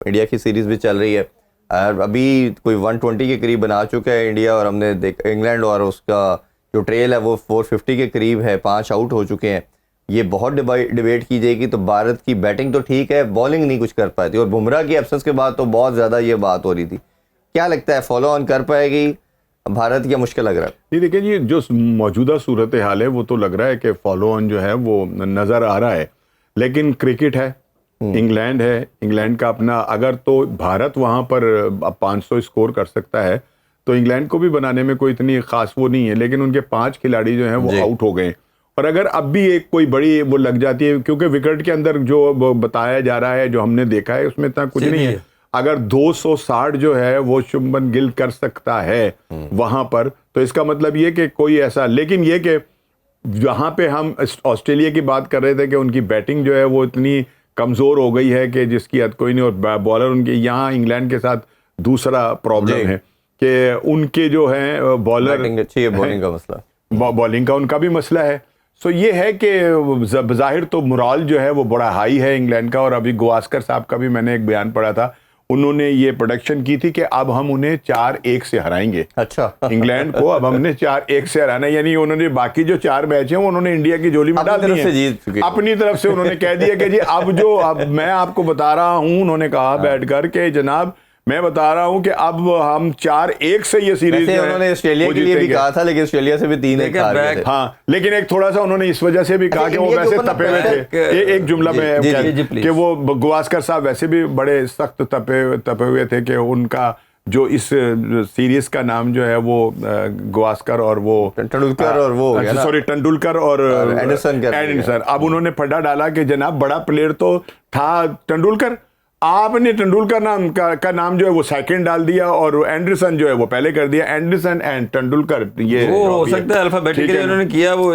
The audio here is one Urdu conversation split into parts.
انڈیا کی سیریز بھی چل رہی ہے, ابھی کوئی 120 کے قریب بنا چکا ہے انڈیا, اور ہم نے دیکھا انگلینڈ اور اس کا جو ٹریل ہے وہ 450 کے قریب ہے, 5 آؤٹ ہو چکے ہیں. یہ بہت ڈیبیٹ کی جائے گی. تو بھارت کی بیٹنگ تو ٹھیک ہے, بالنگ نہیں کچھ کر پاتی, اور بمراہ کی ایبسنس کے بعد تو بہت زیادہ یہ بات ہو رہی تھی. کیا لگتا ہے فالو آن کر پائے گی بھارت, یا مشکل لگ رہا ہے؟ نہیں دیکھیں یہ جو موجودہ صورتحال ہے وہ تو لگ رہا ہے کہ فالو آن جو ہے وہ نظر آ رہا ہے, لیکن کرکٹ ہے, انگلینڈ ہے, انگلینڈ کا اپنا, اگر تو بھارت وہاں پر 500 اسکور کر سکتا ہے تو انگلینڈ کو بھی بنانے میں کوئی اتنی خاص وہ نہیں ہے, لیکن ان کے 5 کھلاڑی جو ہیں وہ آؤٹ ہو گئے. اور اگر اب بھی ایک کوئی بڑی وہ لگ جاتی ہے, کیونکہ وکٹ کے اندر جو بتایا جا رہا ہے, جو ہم نے دیکھا ہے, اس میں اتنا کچھ نہیں ہے. اگر 260 جو ہے وہ شبمن گل کر سکتا ہے وہاں پر, تو اس کا مطلب یہ کہ کوئی ایسا, لیکن یہ کہ جہاں پہ ہم آسٹریلیا کی بات کر رہے تھے کہ ان کی بیٹنگ جو ہے وہ اتنی کمزور ہو گئی ہے کہ جس کی حد کوئی نہیں, اور بالر ان کے, یہاں انگلینڈ کے ساتھ دوسرا پرابلم ہے کہ ان کے جو ہیں بالر, بالنگ کا مسئلہ, بالنگ کا ان کا بھی مسئلہ ہے. سو یہ ہے کہ بظاہر تو morale جو ہے وہ بڑا ہائی ہے انگلینڈ کا. اور ابھی گواسکر صاحب کا بھی میں نے ایک بیان پڑھا تھا, انہوں نے یہ پروڈکشن کی تھی کہ اب ہم انہیں 4-1 سے ہرائیں گے. اچھا, انگلینڈ کو اب ہم نے 4-1 سے ہرانا, یعنی انہوں نے باقی جو 4 میچ ہیں انہوں نے انڈیا کی جولی میں ڈال دی ہیں اپنی طرف سے. انہوں نے کہہ دیا کہ جی اب میں آپ کو بتا رہا ہوں, انہوں نے کہا بیٹھ کر کہ جناب میں بتا رہا ہوں کہ اب ہم 4-1 سے یہ سیریز, انہوں نے آسٹریلیا کے لیے بھی کہا تھا, لیکن آسٹریلیا سے بھی 3-1 ہار گئے تھے. ہاں, لیکن ایک تھوڑا سا انہوں نے اس وجہ سے بھی کہا کہ وہ ویسے تپے ہوئے تھے. ایک جملہ میں کہ وہ گواسکر صاحب ویسے بھی بڑے سخت تپے ہوئے تھے, کہ ان کا جو اس سیریز کا نام جو ہے وہ گواسکر اور وہ ٹنڈولکر اور وہ ٹنڈولکر اور اینڈرسن. اب انہوں نے پھڈا ڈالا کہ جناب بڑا پلیئر تو تھا ٹنڈولکر, آپ نے ٹنڈولکر کا نام جو ہے وہ سیکنڈ ڈال دیا, اور اینڈرسن جو ہے وہ پہلے کر دیا. اینڈرسن اینڈ ٹنڈولکر, یہ ہو سکتا ہے الفابیٹیکلی انہوں نے کیا وہ,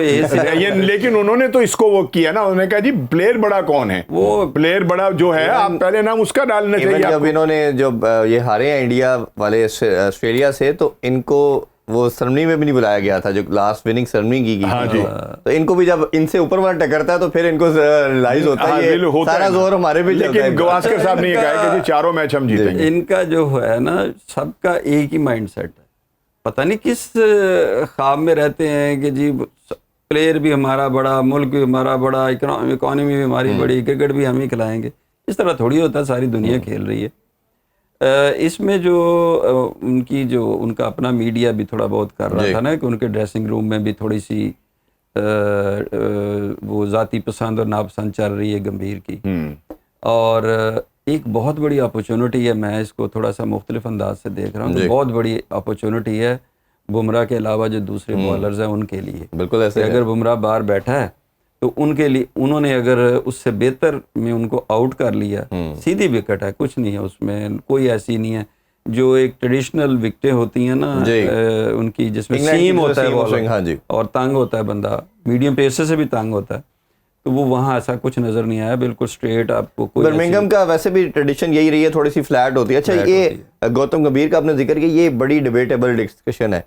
لیکن انہوں نے تو اس کو وہ کیا نا, انہوں نے کہا جی پلیئر بڑا کون ہے, وہ پلیئر بڑا جو ہے آپ پہلے نام اس کا ڈالنا چاہیے. جب انہوں نے جب یہ ہارے ہیں انڈیا والے آسٹریلیا سے, تو ان کو وہ سرمنی میں بھی نہیں بلایا گیا تھا, جو لاسٹ وننگ سرمنی کی گئی. تو ان کو بھی جب ان سے اوپر والا ٹکرتا ہے تو پھر ان کو ریلائز ہوتا ہے سارا زور ہمارے بھی چلتا ہے. لیکن گواسکر صاحب نے یہ کہا کہ جی 4 میچ ہم جیتیں گے. ان کا جو ہے نا سب کا ایک ہی مائنڈ سیٹ ہے, پتہ نہیں کس خواب میں رہتے ہیں کہ جی پلیئر بھی ہمارا بڑا, ملک بھی ہمارا بڑا, اکانومی بھی ہماری بڑی, کرکٹ بھی ہم ہی کھلائیں گے. اس طرح تھوڑی ہوتا ہے, ساری دنیا کھیل رہی ہے. اس میں جو ان کا اپنا میڈیا بھی تھوڑا بہت کر رہا تھا نا, کہ ان کے ڈریسنگ روم میں بھی تھوڑی سی وہ ذاتی پسند اور ناپسند چل رہی ہے گمبھیر کی. اور ایک بہت بڑی اپرچونٹی ہے, میں اس کو تھوڑا سا مختلف انداز سے دیکھ رہا ہوں, کہ بہت بڑی اپرچونٹی ہے بمراہ کے علاوہ جو دوسرے بالرز ہیں ان کے لیے. بالکل ایسے, اگر بمراہ باہر بیٹھا ہے تو ان کے لیے انہوں نے اگر اس سے بہتر میں ان کو آؤٹ کر لیا, سیدھی وکٹ ہے, کچھ نہیں ہے اس میں, کوئی ایسی نہیں ہے جو ایک ٹریڈیشنل وکٹیں ہوتی ہیں نا ان کی, جس میں سیم ہوتا ہے اور تنگ ہوتا ہے بندہ, میڈیم پیسر سے بھی تنگ ہوتا ہے, تو وہ وہاں ایسا کچھ نظر نہیں آیا, بالکل اسٹریٹ آپ کو. برمنگھم کا ویسے بھی ٹریڈیشن یہی رہی ہے, تھوڑی سی فلیٹ ہوتی ہے. اچھا, یہ گوتم گمبھیر کا آپ نے ذکر کیا, یہ بڑی ڈیبیٹیبل ڈسکشن ہے.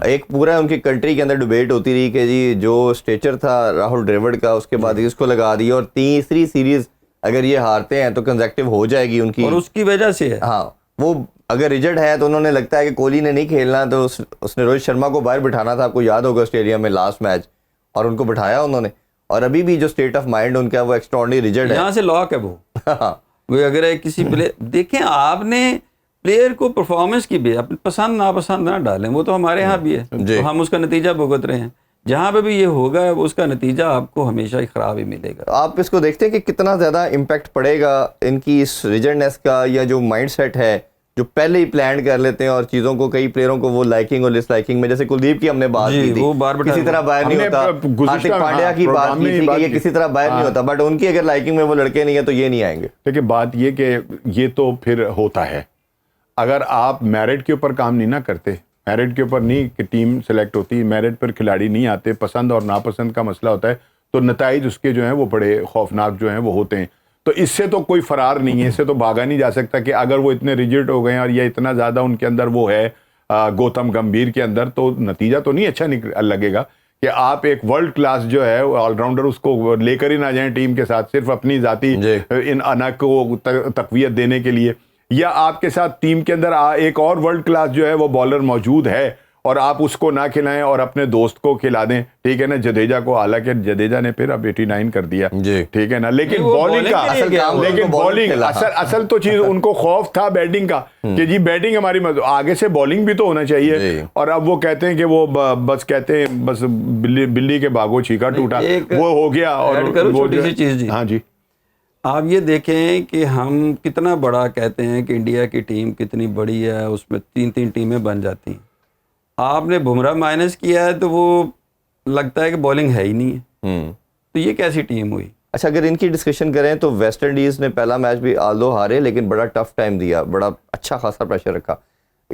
ایک پورا ان کی کنٹری کے اندر ڈیبیٹ ہوتی رہی کہ جی جو اسٹیچر تھا راہل ڈریوڈ کا, اس کے بعد اس کو لگا دیا, اور تیسری سیریز اگر یہ ہارتے ہیں تو کنزیکٹیو ہو جائے گی ان کی, اور اس کی وجہ سے ہے. ہاں, وہ اگر ریجڈ ہے تو انہوں نے لگتا ہے کہ کوہلی نے نہیں کھیلنا, تو اس نے روہت شرما کو باہر بٹھانا تھا, آپ کو یاد ہوگا آسٹریلیا میں لاسٹ میچ, اور ان کو بٹھایا انہوں نے. اور ابھی بھی جو اسٹیٹ آف مائنڈ ان کا وہ ایکسٹراڈنری ریجڈ ہے, یہاں سے لاک ہے وہ اگر کسی پلیئر دیکھیں, آپ نے پلیئر کو پرفارمنس کی بھی اپنی پسند ناپسند نہ ڈالیں, وہ تو ہمارے ہاں بھی ہے, تو ہم اس کا نتیجہ بھگت رہے ہیں. جہاں پہ بھی یہ ہوگا اس کا نتیجہ آپ کو ہمیشہ ہی خراب ہی ملے گا. آپ اس کو دیکھتے ہیں کہ کتنا زیادہ امپیکٹ پڑے گا ان کی اس ریجڈنس کا, یا جو مائنڈ سیٹ ہے جو پہلے ہی پلان کر لیتے ہیں, اور چیزوں کو کئی پلیئروں کو وہ لائکنگ اور ڈس لائکنگ میں, جیسے کلدیپ کی ہم نے بات کی تھی, کسی طرح باہر نہیں ہوتا. ہاردک پانڈیا کی بات کی تھی کہ یہ کسی طرح باہر نہیں ہوتا, بٹ ان کی اگر لائکنگ میں وہ لڑکے نہیں ہیں تو یہ نہیں آئیں گے. دیکھیں بات یہ کہ یہ تو پھر ہوتا ہے, اگر آپ میرٹ کے اوپر کام نہیں نہ کرتے, میرٹ کے اوپر نہیں کہ ٹیم سلیکٹ ہوتی, میرٹ پر کھلاڑی نہیں آتے, پسند اور ناپسند کا مسئلہ ہوتا ہے, تو نتائج اس کے جو ہیں وہ بڑے خوفناک جو ہیں وہ ہوتے ہیں. تو اس سے تو کوئی فرار نہیں ہے, اس سے تو بھاگا نہیں جا سکتا کہ اگر وہ اتنے ریجڈ ہو گئے ہیں اور یہ اتنا زیادہ ان کے اندر وہ ہے گوتم گمبھیر کے اندر, تو نتیجہ تو نہیں اچھا لگے گا. کہ آپ ایک ورلڈ کلاس جو ہے آل راؤنڈر اس کو لے کر ہی نہ جائیں ٹیم کے ساتھ صرف اپنی ذاتی ان انا کو تقویت دینے کے لیے، یا آپ کے ساتھ ٹیم کے اندر ایک اور ورلڈ کلاس جو ہے وہ بالر موجود ہے اور آپ اس کو نہ کھلائیں اور اپنے دوست کو کھلا دیں، ٹھیک ہے نا، جڈیجا کو، حالانکہ جڈیجا نے پھر اب 89 کر دیا، ٹھیک ہے نا، لیکن بالنگ کا لیکن بالنگ اصل تو چیز ان کو خوف تھا بیٹنگ کا کہ جی بیٹنگ ہماری آگے سے بالنگ بھی تو ہونا چاہیے، اور اب وہ کہتے ہیں کہ وہ بس کہتے ہیں بس بلی کے باغوں چھینکا ٹوٹا، وہ ہو گیا۔ اور ہاں جی، آپ یہ دیکھیں کہ ہم کتنا بڑا کہتے ہیں کہ انڈیا کی ٹیم کتنی بڑی ہے، اس میں 3 ٹیمیں بن جاتی ہیں، آپ نے بمراہ مائنس کیا ہے تو وہ لگتا ہے کہ بولنگ ہے ہی نہیں ہے، تو یہ کیسی ٹیم ہوئی؟ اچھا، اگر ان کی ڈسکشن کریں تو ویسٹ انڈیز نے پہلا میچ بھی آلدو ہارے لیکن بڑا ٹف ٹائم دیا، بڑا اچھا خاصا پریشر رکھا۔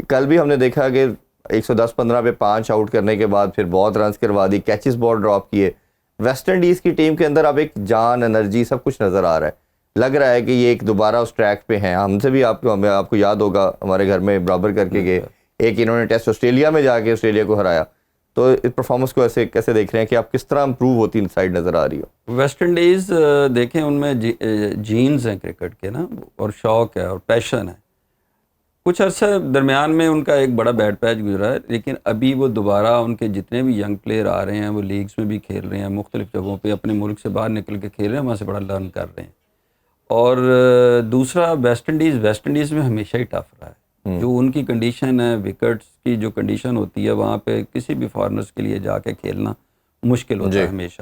کل بھی ہم نے دیکھا کہ 110-15 پہ 5 آؤٹ کرنے کے بعد پھر بہت رنز کروا دی، کیچز بہت ڈراپ کیے۔ ویسٹ انڈیز کی ٹیم کے اندر اب ایک جان، انرجی، سب کچھ نظر آ رہا ہے، لگ رہا ہے کہ یہ ایک دوبارہ اس ٹریک پہ ہیں۔ ہم سے بھی آپ کو یاد ہوگا ہمارے گھر میں برابر کر کے گئے، ایک انہوں نے ٹیسٹ آسٹریلیا میں جا کے آسٹریلیا کو ہرایا، تو اس پرفارمنس کو ایسے کیسے دیکھ رہے ہیں کہ آپ کس طرح امپروو ہوتی سائڈ نظر آ رہی ہو؟ ویسٹ انڈیز دیکھیں ان میں جینز ہیں کرکٹ کے نا، اور شوق ہے اور پیشن ہے۔ کچھ عرصہ درمیان میں ان کا ایک بڑا بیڈ پیچ گزرا ہے، لیکن ابھی وہ دوبارہ ان کے جتنے بھی ینگ پلیئر آ رہے ہیں وہ لیگز میں بھی کھیل رہے ہیں، مختلف جگہوں پہ اپنے ملک سے باہر نکل کے کھیل رہے ہیں، وہاں سے بڑا لرن کر رہے ہیں۔ اور دوسرا ویسٹ انڈیز میں ہمیشہ ہی ٹف رہا ہے، جو ان کی کنڈیشن ہے، وکٹس کی جو کنڈیشن ہوتی ہے وہاں پہ کسی بھی فارنرز کے لیے جا کے کھیلنا مشکل ہوتا ہے ہمیشہ،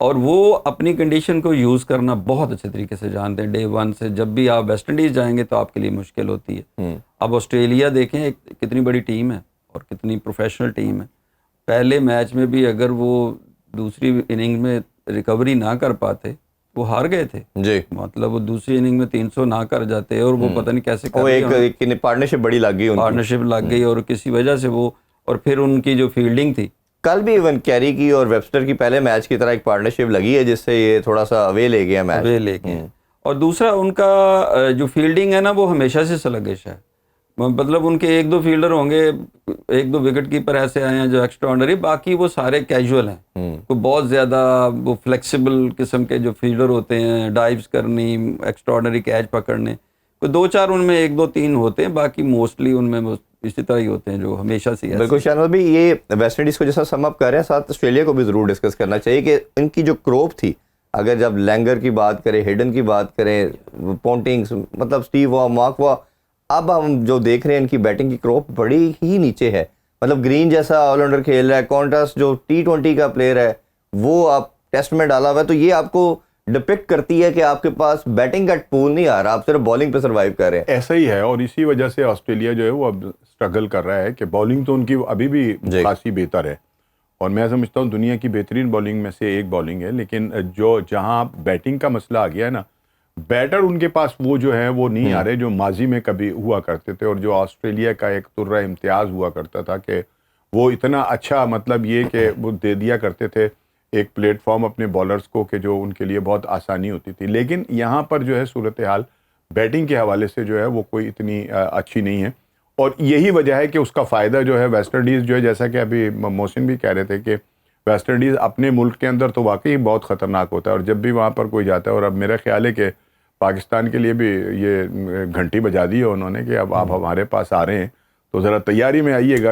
اور وہ اپنی کنڈیشن کو یوز کرنا بہت اچھے طریقے سے جانتے ہیں۔ ڈے 1 سے جب بھی آپ ویسٹ انڈیز جائیں گے تو آپ کے لیے مشکل ہوتی ہے۔ اب آسٹریلیا دیکھیں کتنی بڑی ٹیم ہے اور کتنی پروفیشنل ٹیم ہے، پہلے میچ میں بھی اگر وہ دوسری اننگ میں ریکوری نہ کر پاتے وہ ہار گئے تھے جی، مطلب وہ دوسری اننگ میں 300 نہ کر جاتے اور وہ پتہ نہیں کیسے کر ایک پارٹنرشپ بڑی لگ گئی، پارٹنرشپ لگ گئی، اور کسی وجہ سے وہ، اور پھر ان کی جو فیلڈنگ تھی کل بھی ایون کیری کی اور ویبسٹر کی پہلے میچ کی طرح ایک پارٹنرشپ لگی ہے جس سے یہ تھوڑا سا اوے لے گیا میچ، اوے لے گئے۔ اور دوسرا ان کا جو فیلڈنگ ہے نا وہ ہمیشہ سے سلگش ہے، مطلب ان کے 1-2 فیلڈر ہوں گے، 1-2 وکٹ کیپر ایسے آئے ہیں جو ایکسٹرا آرڈنری، باقی وہ سارے کیجول ہیں، کوئی بہت زیادہ وہ فلیکسیبل قسم کے جو فیلڈر ہوتے ہیں، ڈائیوز کرنی، ایکسٹرا آرڈنری کیچ پکڑنے، کوئی 2-4 ان میں 1-2-3 ہوتے ہیں، باقی موسٹلی ان میں اسی طرح ہی ہوتے ہیں جو ہمیشہ سے۔ بالکل شاہنواز بھی، یہ ویسٹ انڈیز کو جیسا سم اپ کر رہے ہیں، ساتھ آسٹریلیا کو بھی ضرور ڈسکس کرنا چاہیے کہ ان کی جو کروپ تھی، اگر جب لینگر کی بات کریں، ہیڈن کی بات کریں، پونٹنگز، مطلب اسٹیو وا، مارک وا، اب ہم جو دیکھ رہے ہیں ان کی بیٹنگ کی کروپ بڑی ہی نیچے ہے، مطلب گرین جیسا آل راؤنڈر کھیل رہا ہے، کانٹراسٹ جو T20 کا پلیئر ہے وہ آپ ٹیسٹ میں ڈالا ہوا ہے، تو یہ آپ کو ڈپکٹ کرتی ہے کہ آپ کے پاس بیٹنگ کا پول نہیں آ رہا، آپ صرف بالنگ پہ سروائیو کر رہے ہیں۔ ایسا ہی ہے، اور اسی وجہ سے آسٹریلیا جو ہے وہ اب اسٹرگل کر رہا ہے کہ بالنگ تو ان کی ابھی بھی خاصی بہتر ہے، اور میں سمجھتا ہوں دنیا کی بہترین بالنگ میں سے ایک بالنگ ہے، لیکن جہاں بیٹنگ کا مسئلہ آ گیا ہے نا، بیٹر ان کے پاس وہ جو ہے وہ نہیں آ رہے جو ماضی میں کبھی ہوا کرتے تھے، اور جو آسٹریلیا کا ایک ترہ امتیاز ہوا کرتا تھا کہ وہ اتنا اچھا، مطلب یہ کہ وہ دے دیا کرتے تھے ایک پلیٹ فارم اپنے بالرز کو کہ جو ان کے لیے بہت آسانی ہوتی تھی، لیکن یہاں پر جو ہے صورتحال بیٹنگ کے حوالے سے جو ہے وہ کوئی اتنی اچھی نہیں ہے، اور یہی وجہ ہے کہ اس کا فائدہ جو ہے ویسٹ انڈیز جو ہے، جیسا کہ ابھی محسن بھی کہہ رہے تھے کہ ویسٹ انڈیز اپنے ملک کے اندر تو واقعی بہت خطرناک ہوتا ہے، اور جب بھی وہاں پر کوئی جاتا ہے، اور اب میرا خیال ہے کہ پاکستان کے لیے بھی یہ گھنٹی بجا دی ہے انہوں نے کہ اب آپ ہمارے پاس آ رہے ہیں تو ذرا تیاری میں آئیے گا۔